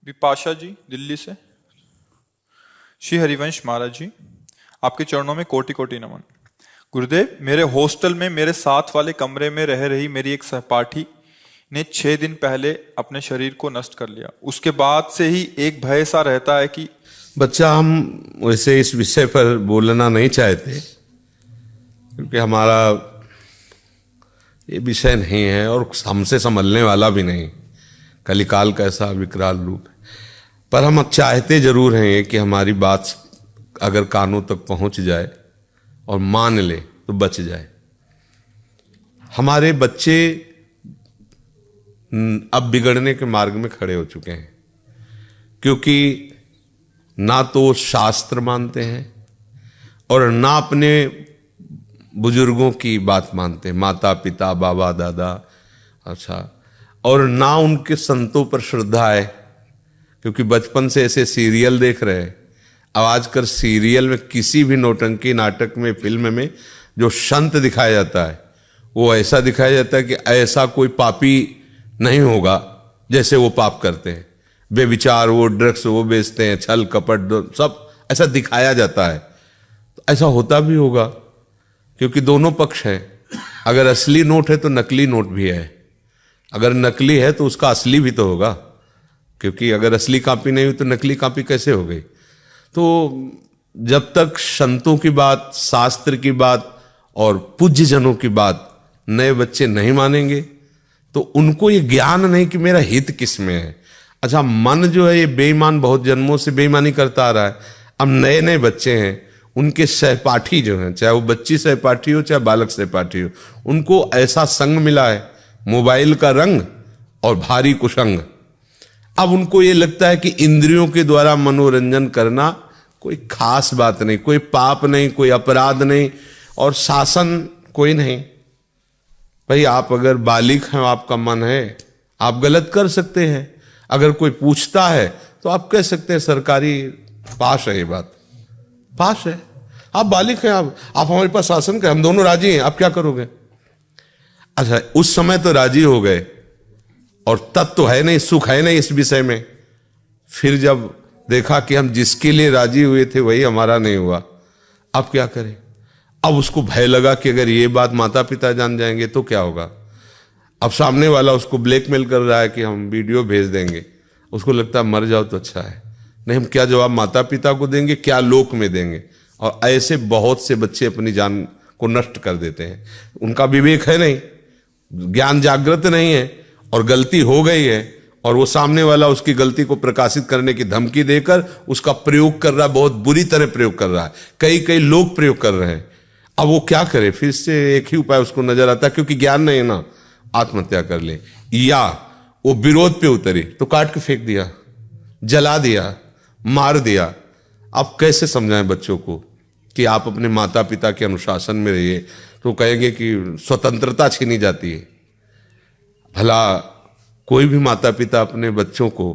विपाशा जी दिल्ली से। श्री हरिवंश महाराज जी, आपके चरणों में कोटि कोटि नमन। गुरुदेव, मेरे हॉस्टल में मेरे साथ वाले कमरे में रह रही मेरी एक सहपाठी ने 6 दिन पहले अपने शरीर को नष्ट कर लिया। उसके बाद से ही एक भय सा रहता है कि बच्चा, हम वैसे इस विषय पर बोलना नहीं चाहते क्योंकि हमारा ये विषय नहीं है और हमसे संभलने वाला भी नहीं। कलिकाल का ऐसा विकराल रूप है। पर हम चाहते जरूर हैं कि हमारी बात अगर कानों तक पहुंच जाए और मान ले तो बच जाए। हमारे बच्चे अब बिगड़ने के मार्ग में खड़े हो चुके हैं क्योंकि ना तो शास्त्र मानते हैं और ना अपने बुजुर्गों की बात मानते हैं, माता पिता बाबा दादा, अच्छा, और ना उनके संतों पर श्रद्धा है क्योंकि बचपन से ऐसे सीरियल देख रहे हैं। अब आजकल सीरियल में किसी भी नौटंकी नाटक में, फिल्म में जो संत दिखाया जाता है वो ऐसा दिखाया जाता है कि ऐसा कोई पापी नहीं होगा जैसे वो पाप करते हैं। बेविचार, वो ड्रग्स वो बेचते हैं, छल कपट सब ऐसा दिखाया जाता है। तो ऐसा होता भी होगा क्योंकि दोनों पक्ष हैं। अगर असली नोट है तो नकली नोट भी है, अगर नकली है तो उसका असली भी तो होगा, क्योंकि अगर असली कॉपी नहीं हुई तो नकली कॉपी कैसे हो गई। तो जब तक संतों की बात, शास्त्र की बात और पूज्य जनों की बात नए बच्चे नहीं मानेंगे तो उनको ये ज्ञान नहीं कि मेरा हित किस में है। अच्छा, मन जो है ये बेईमान बहुत जन्मों से बेईमानी करता आ रहा है। अब नए नए बच्चे हैं, उनके सहपाठी जो हैं, चाहे वो बच्ची सहपाठी हो चाहे बालक सहपाठी हो, उनको ऐसा संग मिला है, मोबाइल का रंग और भारी कुसंग। अब उनको ये लगता है कि इंद्रियों के द्वारा मनोरंजन करना कोई खास बात नहीं, कोई पाप नहीं, कोई अपराध नहीं और शासन कोई नहीं। भाई, आप अगर बालिक हैं, आपका मन है, आप गलत कर सकते हैं। अगर कोई पूछता है तो आप कह सकते हैं सरकारी पास है, ये बात पास है, आप बालिक हैं, आप हमारे पास शासन का, हम दोनों राजी हैं, आप क्या करोगे। अच्छा, उस समय तो राजी हो गए और तब तो है नहीं, सुख है नहीं इस विषय में। फिर जब देखा कि हम जिसके लिए राजी हुए थे वही हमारा नहीं हुआ, अब क्या करें। अब उसको भय लगा कि अगर ये बात माता पिता जान जाएंगे तो क्या होगा। अब सामने वाला उसको ब्लैकमेल कर रहा है कि हम वीडियो भेज देंगे। उसको लगता है मर जाओ तो अच्छा है, नहीं हम क्या जवाब माता पिता को देंगे, क्या लोक में देंगे। और ऐसे बहुत से बच्चे अपनी जान को नष्ट कर देते हैं। उनका विवेक है नहीं, ज्ञान जागृत नहीं है और गलती हो गई है और वो सामने वाला उसकी गलती को प्रकाशित करने की धमकी देकर उसका प्रयोग कर रहा है, बहुत बुरी तरह प्रयोग कर रहा है। कई लोग प्रयोग कर रहे हैं। अब वो क्या करे, फिर से एक ही उपाय उसको नजर आता है, क्योंकि ज्ञान नहीं है ना, आत्महत्या कर ले। या वो विरोध पे उतरी तो काट के फेंक दिया, जला दिया, मार दिया। अब कैसे समझाएं बच्चों को कि आप अपने माता पिता के अनुशासन में रहिए, तो कहेंगे कि स्वतंत्रता छीनी जाती है। भला कोई भी माता पिता अपने बच्चों को,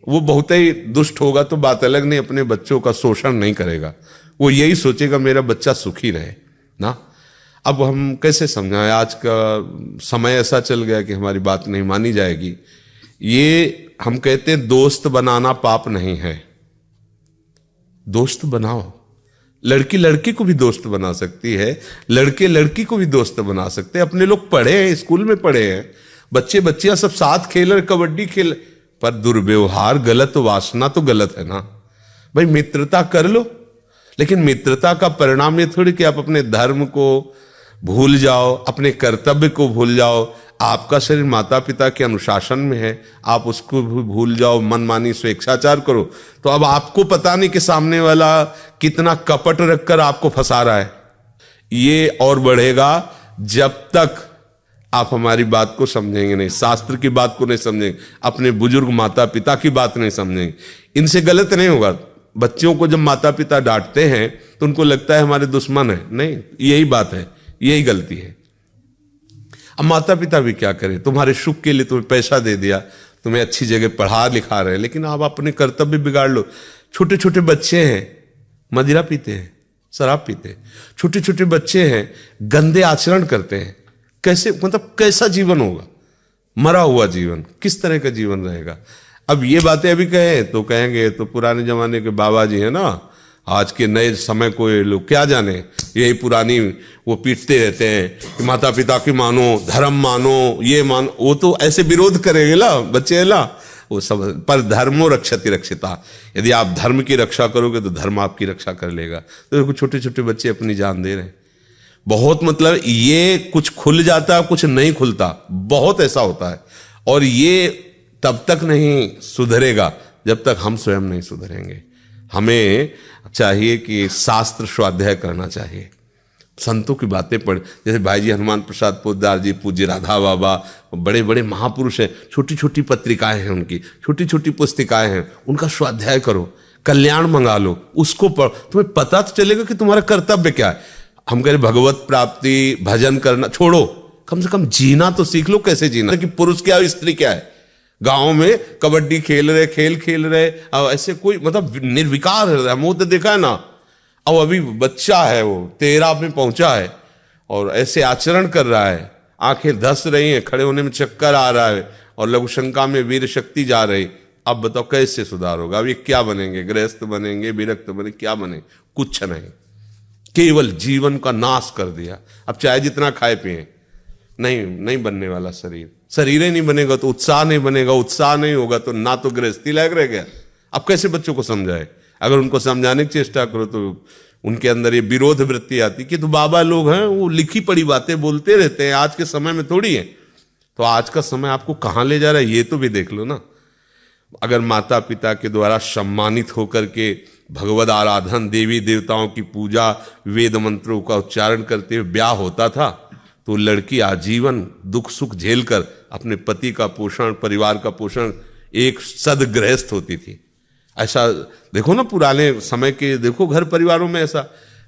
वो बहुत ही दुष्ट होगा तो बात अलग, नहीं, अपने बच्चों का शोषण नहीं करेगा। वो यही सोचेगा मेरा बच्चा सुखी रहे ना। अब हम कैसे समझाएं, आज का समय ऐसा चल गया कि हमारी बात नहीं मानी जाएगी। ये हम कहते हैं दोस्त बनाना पाप नहीं है, दोस्त बनाओ। लड़की लड़की को भी दोस्त बना सकती है, लड़के लड़की को भी दोस्त बना सकते हैं। अपने लोग पढ़े हैं, स्कूल में पढ़े हैं, बच्चे बच्चियां सब साथ खेल रहे, कबड्डी खेल, पर दुर्व्यवहार गलत, वासना तो गलत है ना। भाई, मित्रता कर लो, लेकिन मित्रता का परिणाम ये थोड़ी कि आप अपने धर्म को भूल जाओ, अपने कर्तव्य को भूल जाओ। आपका शरीर माता पिता के अनुशासन में है, आप उसको भी भूल जाओ, मनमानी स्वेच्छाचार करो, तो अब आपको पता नहीं कि सामने वाला कितना कपट रखकर आपको फंसा रहा है। ये और बढ़ेगा जब तक आप हमारी बात को समझेंगे नहीं, शास्त्र की बात को नहीं समझेंगे, अपने बुजुर्ग माता पिता की बात नहीं समझेंगे। इनसे गलत नहीं होगा। बच्चों को जब माता पिता डांटते हैं तो उनको लगता है हमारे दुश्मन है, नहीं, यही बात है, यही गलती है। अब माता पिता भी क्या करें, तुम्हारे सुख के लिए तुम्हें पैसा दे दिया, तुम्हें अच्छी जगह पढ़ा लिखा रहे, लेकिन आप अपने कर्तव्य बिगाड़ लो। छोटे छोटे बच्चे हैं, मदिरा पीते हैं, शराब पीते हैं, छोटे छोटे बच्चे हैं, गंदे आचरण करते हैं। कैसे, मतलब कैसा जीवन होगा। मरा हुआ जीवन, किस तरह का जीवन रहेगा। अब ये बातें अभी कहें तो कहेंगे तो पुराने जमाने के बाबा जी हैं ना, आज के नए समय को ये लोग क्या जाने, यही पुरानी वो पीटते रहते हैं कि माता पिता की मानो, धर्म मानो, ये मानो। वो तो ऐसे विरोध करेंगे ना बच्चे ना, वो सब। पर धर्मो रक्षति रक्षिता, यदि आप धर्म की रक्षा करोगे तो धर्म आपकी रक्षा कर लेगा। तो देखो छोटे छोटे बच्चे अपनी जान दे रहे हैं। बहुत मतलब ये कुछ खुल जाता है, कुछ नहीं खुलता, बहुत ऐसा होता है। और ये तब तक नहीं सुधरेगा जब तक हम स्वयं नहीं सुधरेंगे। हमें चाहिए कि शास्त्र स्वाध्याय करना चाहिए, संतों की बातें पढ़, जैसे भाई जी हनुमान प्रसाद पोद्दार जी, पूज्य राधा बाबा, बड़े बड़े महापुरुष हैं, छोटी छोटी पत्रिकाएं हैं उनकी, छोटी छोटी पुस्तिकाएं हैं, उनका स्वाध्याय करो, कल्याण मंगा लो, उसको पढ़ो, तुम्हें पता तो चलेगा कि तुम्हारा कर्तव्य क्या है। हम कह रहे भगवत प्राप्ति, भजन करना छोड़ो, कम से कम जीना तो सीख लो, कैसे जीना, कि पुरुष क्या है स्त्री क्या है। गांव में कबड्डी खेल रहे, खेल खेल रहे, अब ऐसे कोई मतलब निर्विकार है, हम वो तो देखा है ना। अब अभी बच्चा है, वो 13 में पहुंचा है और ऐसे आचरण कर रहा है, आंखें धस रही हैं, खड़े होने में चक्कर आ रहा है और लघु शंका में वीर शक्ति जा रही। अब बताओ कैसे सुधार होगा? अब ये क्या बनेंगे? गृहस्थ बनेंगे, विरक्त बने, क्या बने? कुछ नहीं, केवल जीवन का नाश कर दिया। अब चाहे जितना खाए पिए, नहीं बनने वाला शरीर, शरीर ही नहीं बनेगा तो उत्साह नहीं बनेगा, उत्साह नहीं होगा तो ना तो गृहस्थी लायक रह गया। अब कैसे बच्चों को समझाए? अगर उनको समझाने की चेष्टा करो तो उनके अंदर ये विरोध वृत्ति आती कि तो बाबा लोग हैं, वो लिखी पड़ी बातें बोलते रहते हैं, आज के समय में थोड़ी है। तो आज का समय आपको कहाँ ले जा रहा है ये तो भी देख लो ना। अगर माता पिता के द्वारा सम्मानित होकर के भगवद आराधन, देवी देवताओं की पूजा, वेद मंत्रों का उच्चारण करते हुए ब्याह होता था तो लड़की आजीवन दुख सुख झेलकर अपने पति का पोषण, परिवार का पोषण, एक सदगृहस्थ होती थी। ऐसा देखो ना पुराने समय के, देखो घर परिवारों में ऐसा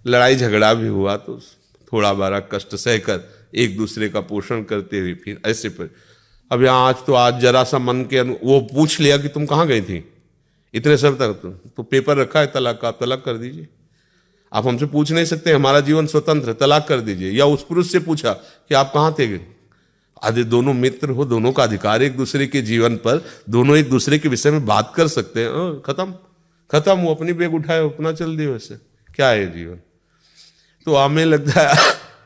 लड़ाई झगड़ा भी हुआ तो थोड़ा बारा कष्ट सहकर एक दूसरे का पोषण करते हुए फिर ऐसे पर। अब यहाँ आज जरा सा मन के वो पूछ लिया कि तुम कहाँ गई थी इतने समय तक, तो पेपर रखा है तलाक का, आप तलाक कर दीजिए। आप हमसे पूछ नहीं सकते, हमारा जीवन स्वतंत्र, तलाक कर दीजिए। या उस पुरुष से पूछा कि आप कहाँ थे, आदि दोनों मित्र हो, दोनों का अधिकार एक दूसरे के जीवन पर, दोनों एक दूसरे के विषय में बात कर सकते हैं। खत्म, वो अपनी बैग उठाए अपना चल दिए, वैसे क्या है जीवन। तो हमें लगता है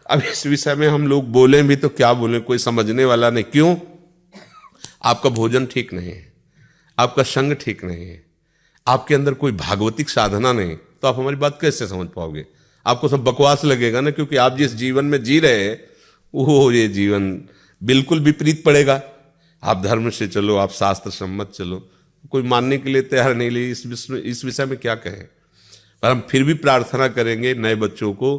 अब इस विषय में हम लोग बोलें भी तो क्या बोलें, कोई समझने वाला नहीं। क्यों? आपका भोजन ठीक नहीं है, आपका संग ठीक नहीं है, आपके अंदर कोई भागवतिक साधना नहीं, तो आप हमारी बात कैसे समझ पाओगे? आपको सब बकवास लगेगा ना, क्योंकि आप जिस जीवन में जी रहे हैं वो ये जीवन बिल्कुल विपरीत पड़ेगा। आप धर्म से चलो, आप शास्त्र सम्मत चलो, कोई मानने के लिए तैयार नहीं। ले इस विषय में क्या कहें। पर हम फिर भी प्रार्थना करेंगे नए बच्चों को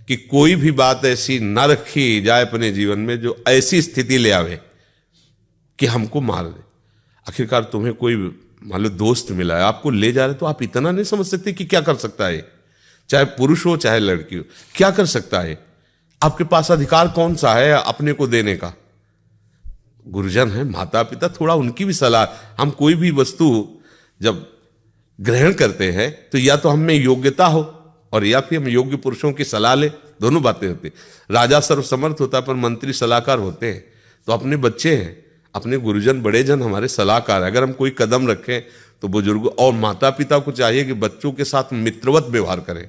कि कोई भी बात ऐसी न रखी जाए अपने जीवन में जो ऐसी स्थिति ले आवे कि हमको मार दे। आखिरकार तुम्हें कोई मान लो दोस्त मिला है, आपको ले जा रहे, तो आप इतना नहीं समझ सकते कि क्या कर सकता है, चाहे पुरुष हो चाहे लड़की हो, क्या कर सकता है। आपके पास अधिकार कौन सा है अपने को देने का? गुरुजन है, माता पिता, थोड़ा उनकी भी सलाह। हम कोई भी वस्तु जब ग्रहण करते हैं तो या तो हम में योग्यता हो और या फिर हम योग्य पुरुषों की सलाह ले, दोनों बातें होती। राजा सर्वसमर्थ होता पर मंत्री सलाहकार होते हैं। तो अपने बच्चे हैं, अपने गुरुजन बड़े जन हमारे सलाहकार है। अगर हम कोई कदम रखें तो बुजुर्ग और माता पिता को चाहिए कि बच्चों के साथ मित्रवत व्यवहार करें,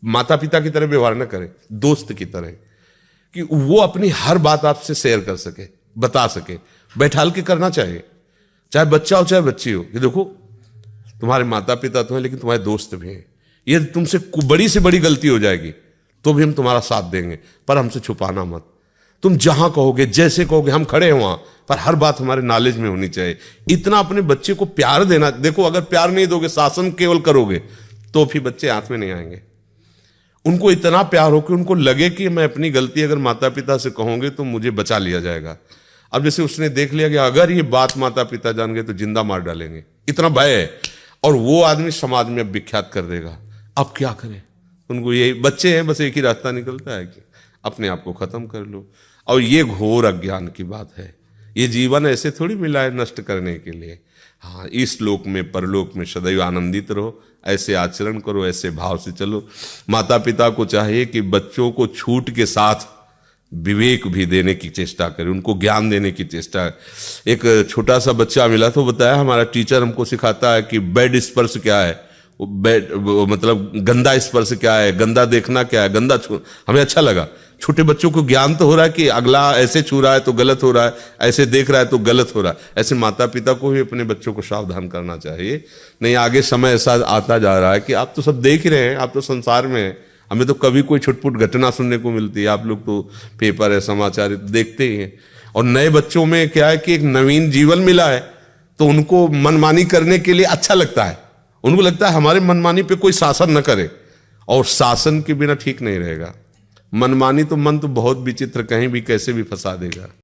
माता पिता की तरह व्यवहार न करें, दोस्त की तरह, कि वो अपनी हर बात आपसे शेयर कर सके, बता सके, बैठाल के करना चाहिए। चाहे बच्चा हो चाहे बच्ची हो, कि देखो तुम्हारे माता पिता तो हैं लेकिन तुम्हारे दोस्त भी हैं, ये तुमसे बड़ी से बड़ी गलती हो जाएगी तो भी हम तुम्हारा साथ देंगे, पर हमसे छुपाना मत। तुम जहां कहोगे, जैसे कहोगे, हम खड़े हैं वहां, पर हर बात हमारे नॉलेज में होनी चाहिए। इतना अपने बच्चे को प्यार देना। देखो अगर प्यार नहीं दोगे, शासन केवल करोगे, तो फिर बच्चे हाथ में नहीं आएंगे। उनको इतना प्यार हो कि उनको लगे कि मैं अपनी गलती अगर माता पिता से कहूंगे तो मुझे बचा लिया जाएगा। अब जैसे उसने देख लिया कि अगर ये बात माता पिता जान गए तो जिंदा मार डालेंगे, इतना भय है, और वो आदमी समाज में अब विख्यात कर देगा। अब क्या करें? उनको यही, बच्चे हैं, बस एक ही रास्ता निकलता है कि अपने आप को खत्म कर लो। और ये घोर अज्ञान की बात है। ये जीवन ऐसे थोड़ी मिला है नष्ट करने के लिए। हाँ, इस लोक में परलोक में सदैव आनंदित रहो, ऐसे आचरण करो, ऐसे भाव से चलो। माता पिता को चाहिए कि बच्चों को छूट के साथ विवेक भी देने की चेष्टा करें, उनको ज्ञान देने की चेष्टा। एक छोटा सा बच्चा मिला तो बताया हमारा टीचर हमको सिखाता है कि बेड स्पर्श क्या है, वो मतलब गंदा स्पर्श क्या है, गंदा देखना क्या है, गंदा छू। हमें अच्छा लगा, छोटे बच्चों को ज्ञान तो हो रहा है कि अगला ऐसे छू रहा है तो गलत हो रहा है, ऐसे देख रहा है तो गलत हो रहा है। ऐसे माता पिता को भी अपने बच्चों को सावधान करना चाहिए। नहीं आगे समय ऐसा आता जा रहा है कि आप तो सब देख ही रहे हैं, आप तो संसार में हैं, हमें तो कभी कोई छुटपुट घटना सुनने को मिलती है, आप लोग तो पेपर है समाचार है, तो देखते ही हैं। और नए बच्चों में क्या है कि एक नवीन जीवन मिला है तो उनको मनमानी करने के लिए अच्छा लगता है, उनको लगता है हमारे मनमानी पे कोई शासन न करे, और शासन के बिना ठीक नहीं रहेगा। मनमानी तो मन तो बहुत विचित्र, कहीं भी कैसे भी फंसा देगा।